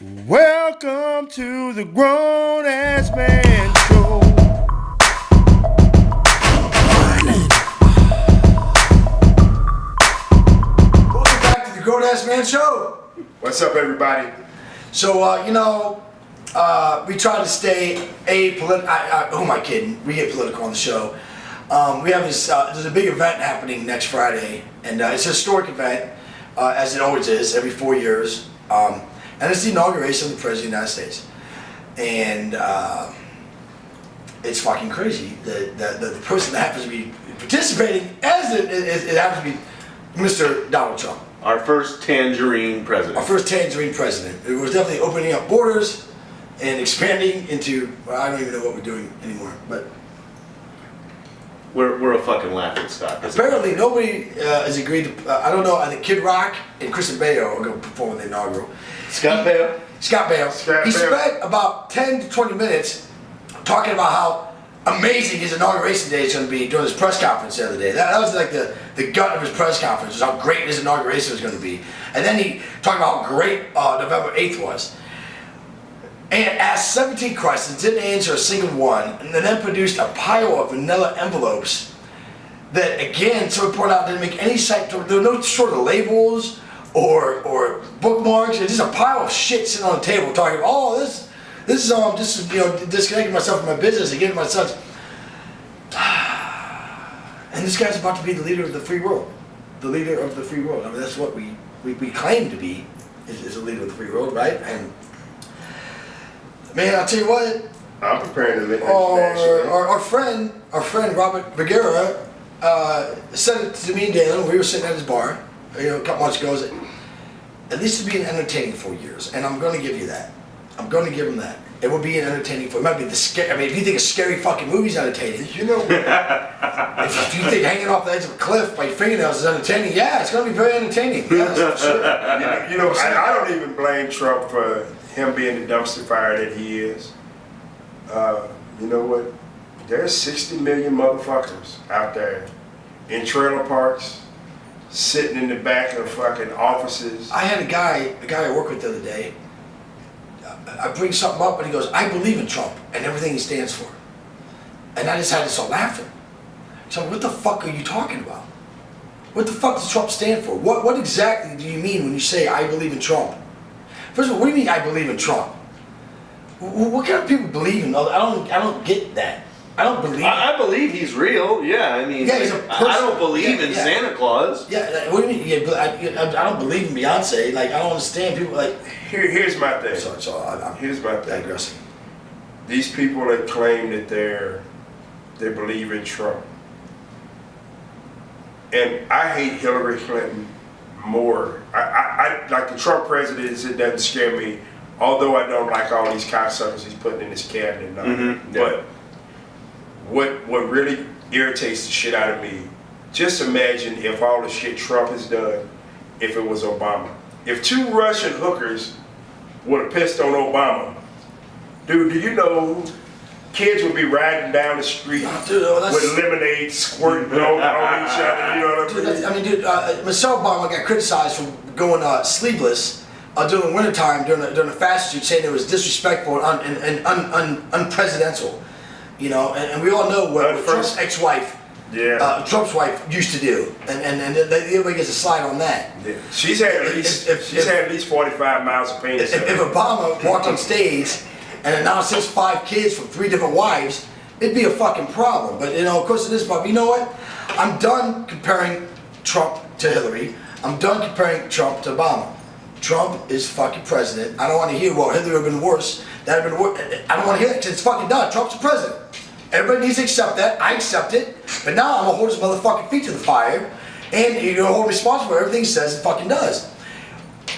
Welcome to the Grown Ass Man Show. Welcome back to the Grown Ass Man Show. What's up, everybody? So, we try to stay apolitical. Who am I kidding? We get political on the show. We have this. There's a big event happening next Friday, and it's a historic event, as it always is, every 4 years. And it's the inauguration of the President of the United States. And it's fucking crazy. The person that happens to be participating as it happens to be Mr. Donald Trump. Our first tangerine president. Our first tangerine president. It was definitely opening up borders and expanding into, well, I don't even know what we're doing anymore. But We're a fucking laughing stock. apparently nobody has agreed to, I don't know, I think Kid Rock and Kristen Bale are going to perform in the inaugural. Scott Bale? Scott Bale. Scott He Bale. spent about 10 to 20 minutes talking about how amazing his inauguration day is going to be during his press conference the other day. That was like the gut of his press conference, was how great his inauguration was going to be. And then he talked about how great November 8th was. And asked 17 questions, didn't answer a single one, and then produced a pile of vanilla envelopes that, again, someone pointed out didn't make any sense. There were no sort of labels or bookmarks. It's just a pile of shit sitting on the table talking about, oh, this is just, disconnecting myself from my business and giving my sons. And this guy's about to be the leader of the free world. The leader of the free world. I mean, that's what we claim to be, is a leader of the free world, right? And man, I'll tell you what. I'm preparing to live internationally. Our friend Robert Bagheera said it to me and Dalen. We were sitting at his bar, a couple months ago. Said, at least it'd be entertaining 4 years, and I'm going to give you that. I'm going to give him that. It will be an entertaining. It might be the scary. I mean, if you think a scary fucking movie's entertaining, You know, if you think hanging off the edge of a cliff by your fingernails is entertaining, yeah, it's going to be very entertaining. Yes, for sure. I don't even blame Trump for him being the dumpster fire that he is. You know what? There's 60 million motherfuckers out there in trailer parks, sitting in the back of fucking offices. I had a guy I work with the other day. I bring something up and he goes, I believe in Trump and everything he stands for. And I just had to start laughing. So what the fuck are you talking about? What the fuck does Trump stand for? What exactly do you mean when you say I believe in Trump? First of all, what do you mean I believe in Trump? What kind of people believe in? I don't get that. I don't believe. I believe he's real. Yeah, I mean, Yeah, he's a person. I don't believe in Santa Claus. Yeah, what do you mean? Yeah, but I don't believe in Beyonce. Like, I don't understand people like. Here's my thing. I'm Here's my thing. digressing. These people that claim that they believe in Trump. And I hate Hillary Clinton more. I like the Trump presidency. It doesn't scare me, although I don't like all these cocksuckers he's putting in his cabinet. Mm-hmm, yeah. But what really irritates the shit out of me, just imagine if all the shit Trump has done, if it was Obama. If two Russian hookers would have pissed on Obama, dude, do you know kids would be riding down the street with lemonade squirting on each other, you know what I mean? Michelle Obama got criticized for going sleeveless during the wintertime during the fast shoot, saying it was disrespectful and unpresidential. And we all know what Trump's ex-wife, Trump's wife, used to do, and everybody gets a slide on that. Yeah. She's had at least 45 miles of penis. If Obama walked on stage and announced his 5 kids from 3 different wives, it'd be a fucking problem. But of course it is. But you know what? I'm done comparing Trump to Hillary. I'm done comparing Trump to Obama. Trump is fucking president. I don't want to hear, well, Hillary would have been worse. That would have been worse. I don't want to hear that because it's fucking done. Trump's the president. Everybody needs to accept that. I accept it. But now I'm going to hold his motherfucking feet to the fire. And you're going to hold him responsible for everything he says and fucking does.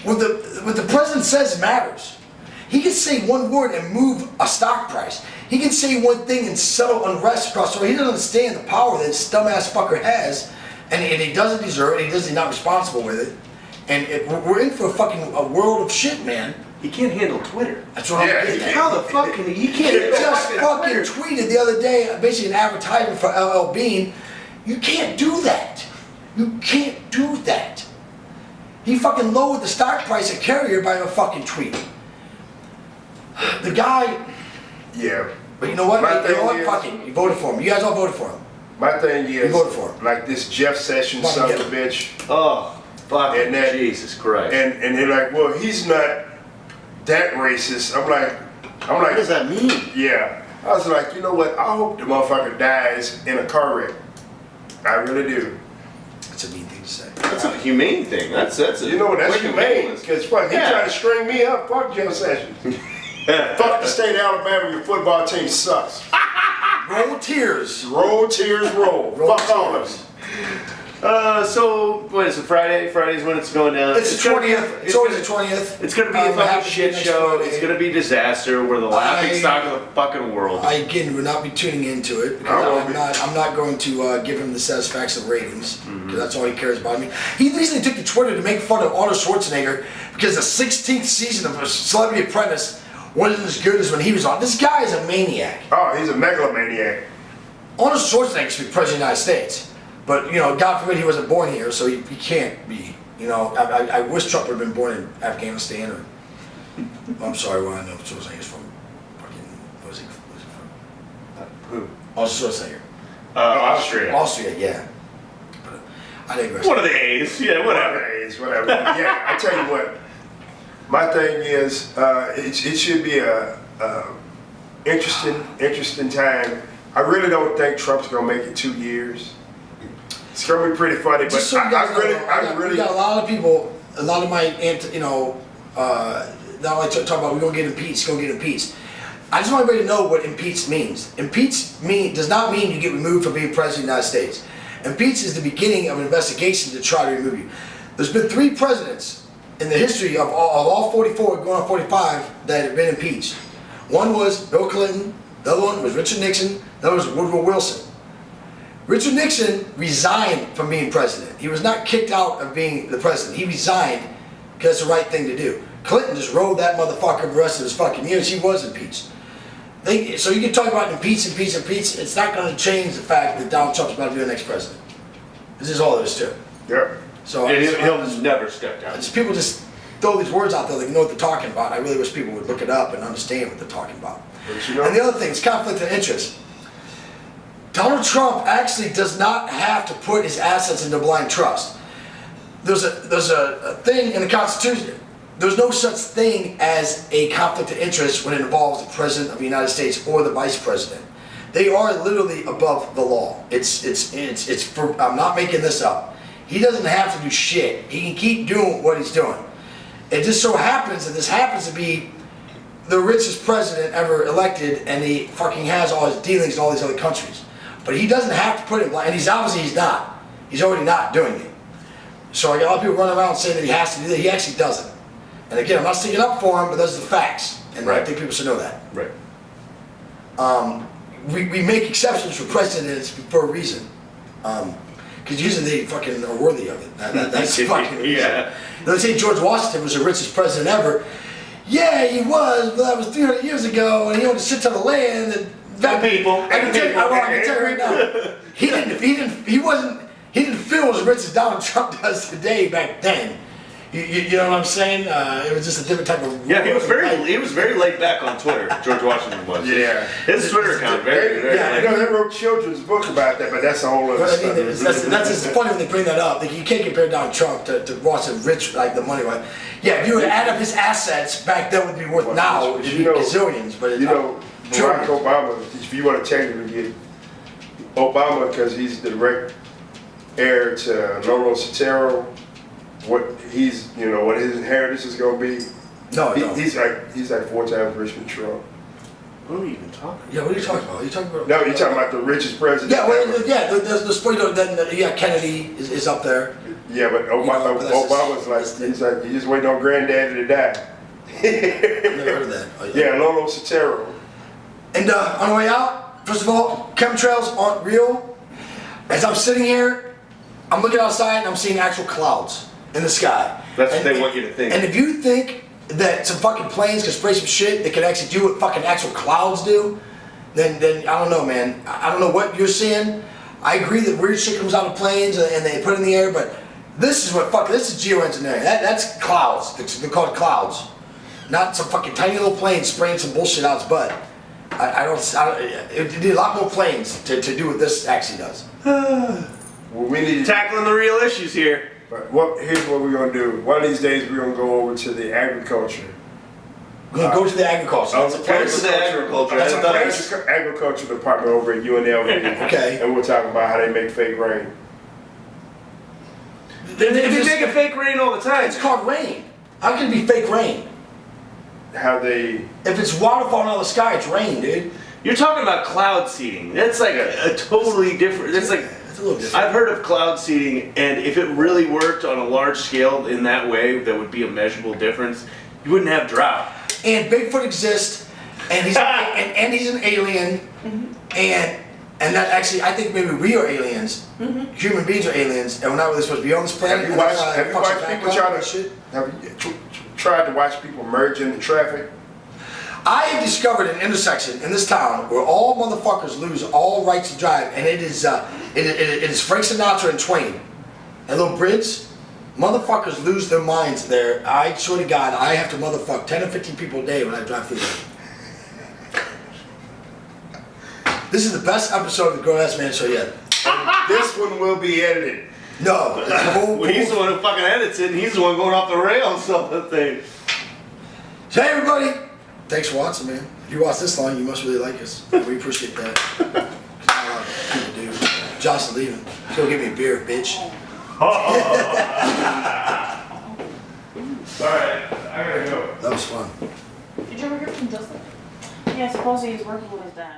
What the president says matters. He can say one word and move a stock price. He can say one thing and settle unrest across the world. He doesn't understand the power that this dumbass fucker has. And he doesn't deserve it. He's not responsible with it. And we're in for a world of shit, man. He can't handle Twitter. That's what I'm getting at. How the fuck can he can't He just fucking tweeted the other day, basically an advertisement for LL Bean. You can't do that. You can't do that. He fucking lowered the stock price of Carrier by a fucking tweet. The guy, Yeah. but you know what? My You know what? thing Fuck is- it. You voted for him. You guys all voted for him. My thing is, voted for him. like this Jeff Sessions Come on, son of a get bitch, Oh, fuck. And that- Jesus Christ. and they're like, well, he's not that racist. I'm like, what does that mean? yeah. I was like, you know what? I hope the motherfucker dies in a car wreck. I really do. That's a mean thing to say. That's a humane thing. That's a You know what? That's wicked humane. violence. Because fuck, he Yeah. tried to string me up. Fuck Jeff Sessions. Fuck the state of Alabama. Your football team sucks. Roll tears. Roll tears, roll. Roll Fuck all of tears. us. So what is it? Friday? Friday's when it's going down. It's the gonna be- 20th. It's always the 20th. It's gonna be a fucking shit next show. Friday. It's gonna be disaster. We're the laughing I- stock of the fucking world. I again would not be tuning into it I because won't be. I'm not going to give him the satisfaction of ratings because that's all he cares about. I mean, he recently took to Twitter to make fun of Arnold Schwarzenegger because the 16th season of Celebrity Apprentice wasn't as good as when he was on. This guy is a maniac. Oh, he's a megalomaniac. Arnold Schwarzenegger should be president of the United States, but you know, God forbid he wasn't born here, so he can't be. You know, I wish Trump would have been born in Afghanistan or. I'm sorry, well, I know Schwarzenegger's from fucking. What is he from? Who? Arnold Schwarzenegger. Austria. Austria, yeah. But I digress. One of the A's. Yeah, whatever. Whatever. Yeah, I tell you what. My thing is, it should be a interesting time. I really don't think Trump's gonna make it 2 years. It's gonna be pretty funny, but Just so you guys know, I we got a lot of people, a lot of my, not only talk about we're gonna get impeached. I just want everybody to know what impeached means. Impeached does not mean you get removed from being president of the United States. Impeached is the beginning of an investigation to try to remove you. There's been 3 presidents in the history of all 44, going on 45, that have been impeached. One was Bill Clinton, the other one was Richard Nixon, the other was Woodrow Wilson. Richard Nixon resigned from being president. He was not kicked out of being the president. He resigned because it's the right thing to do. Clinton just rode that motherfucker the rest of his fucking years. He was impeached. So you can talk about impeach. It's not going to change the fact that Donald Trump's about to be the next president. This is all there is to it. Yep. So And he'll never step down. people just throw these words out there. They know what they're talking about. I really wish people would look it up and understand what they're talking about. But you know- And the other thing is conflict of interest. Donald Trump actually does not have to put his assets into blind trust. There's a thing in the Constitution. There's no such thing as a conflict of interest when it involves the President of the United States or the Vice President. They are literally above the law. I'm not making this up. He doesn't have to do shit. He can keep doing what he's doing. It just so happens that this happens to be the richest president ever elected, and he fucking has all his dealings in all these other countries. But he doesn't have to put it, and he's not. He's already not doing it. So I got a lot of people running around saying that he has to do that. He actually doesn't. And again, I'm not sticking up for him, but those are the facts, and I Right. think people should know that. Right. We make exceptions for presidents for a reason. Because usually they fucking are worthy of it. That's the fucking reason. Yeah. Let's say George Washington was the richest president ever. Yeah, he was, but that was 300 years ago, and he owned a shit ton of land. And And people. I can tell you right now, he didn't feel as rich as Donald Trump does today back then. You know what I'm saying? It was just a different type of. Yeah, he was very laid back on Twitter. George Washington was. Yeah. His Twitter account very. Yeah, You know, they wrote children's book about that, but that's a whole other But I stuff. mean, that's just funny when they bring that up. Like, you can't compare Donald Trump to Washington rich, like the money. Right? Yeah, if you were to add up his assets back then, would be worth now. It'd be gazillions, but it's Barack Obama, if you want to technically get Obama, because he's the direct heir to Lolo Sotero, what his inheritance is going to be. No, He's like 4 times richer than Trump. What are we even talking? Yeah, what are you talking about? Are you talking about? No, you're talking about the richest president. Yeah, well, ever. yeah. Then Kennedy is up there. Yeah, but Obama's like he's just waiting on granddaddy to die. I've never heard of that. Oh, Yeah, Lolo Sotero. And on the way out, first of all, chemtrails aren't real. As I'm sitting here, I'm looking outside and I'm seeing actual clouds in the sky. That's what they want you to think. And if you think that some fucking planes can spray some shit that can actually do what fucking actual clouds do, then I don't know, man. I don't know what you're seeing. I agree that weird shit comes out of planes and they put it in the air, but this is geoengineering. That's clouds. They're called clouds. not some fucking tiny little plane spraying some bullshit out its butt. It need a lot more planes to do what this actually does. Well, we need Tackling the real issues here. But here's what we're gonna do. One of these days we're gonna go over to the agriculture. We're gonna go to the agriculture. That's a place. That's a place. Agriculture department over at UNLV. Okay. And we'll talk about how they make fake rain. They make a fake rain all the time. It's called rain. How can it be fake rain? How they. If it's water falling out of the sky, it's rain, dude. You're talking about cloud seeding. That's like a totally different. That's like. It's a little different. I've heard of cloud seeding, and if it really worked on a large scale in that way, that would be a measurable difference. You wouldn't have drought. And Bigfoot exists, and he's and he's an alien, and that actually I think maybe we are aliens. Human beings are aliens, and we're not really supposed to be on this planet. Have you watched people have you tried to watch people merge into traffic? I have discovered an intersection in this town where all motherfuckers lose all rights to drive, and it is Frank Sinatra and Twain. That little bridge, motherfuckers lose their minds there. I swear to God, I have to motherfuck 10 or 15 people a day when I drive through there. This is the best episode of the Grown Ass Man Show yet. This one will be edited. No, Well, he's the one who fucking edits it, and he's the one going off the rails on the thing. So hey everybody, thanks for watching, man. If you watched this long, you must really like us. We appreciate that. 'Cause not a lot of people do. Josh is leaving. He's gonna give me a beer, bitch. Alright, I gotta go. That was fun. Did you ever hear from Justin? Yeah, supposedly he's working with his dad.